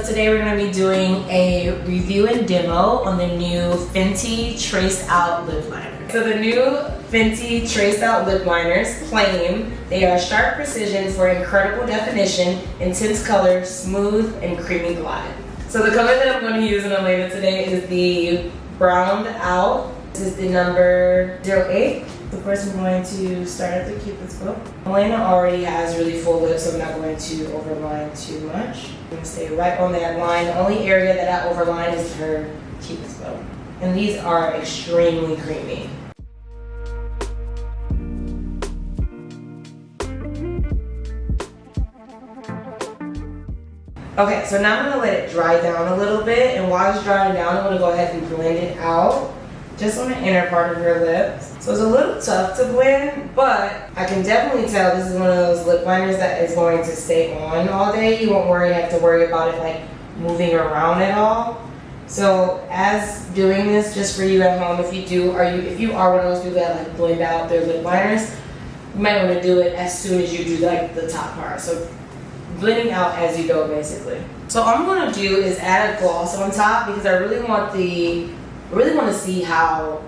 Today we're going to be doing a review and demo on the new Fenty Traced Out Lip Liner. So the new Fenty Traced Out Lip Liners claim they are sharp precision for incredible definition, intense color, smooth, and creamy glide. So the color that I'm going to use in Alayza today is the browned out. This is the number 08. Of course, I'm going to start at the Cupid's bow. Alayza already has really full lips, so I'm not going to overline too much. I'm going to stay right on that line. The only area that I overline is her Cupid's bow. And these are extremely creamy. Okay, so now I'm going to let it dry down a little bit, and while it's drying down, I'm going to go ahead and blend it out just on the inner part of your lips. So it's a little tough to blend, but I can definitely tell this is one of those lip liners that is going to stay on all day. You won't have to worry about it like moving around at all. So as doing this just for you at home, if you are one of those people that like blend out their lip liners, you might want to do it as soon as you do like the top part. So blending out as you go, basically. So all I'm going to do is add a gloss on top because I really want to see how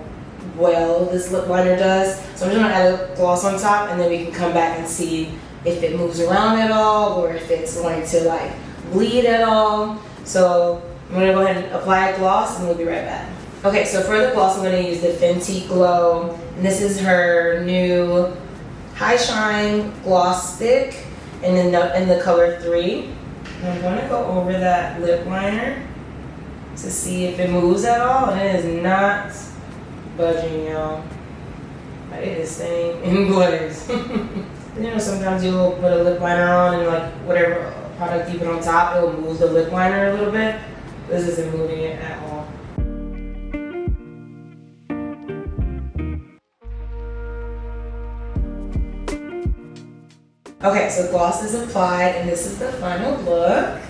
well this lip liner does. So I'm just going to add a gloss on top, and then we can come back and see if it moves around at all or if it's going to like bleed at all. So I'm going to go ahead and apply a gloss, and we'll be right back. Okay, so for the gloss, I'm going to use the Fenty Glow, and this is her new High Shine Gloss Stick in the color 3. And I'm going to go over that lip liner to see if it moves at all, and it is not budging, y'all. It is staying in place. You know, sometimes you'll put a lip liner on and like whatever product you put on top, it'll move the lip liner a little bit. This isn't moving it at all. Okay, so gloss is applied, and this is the final look.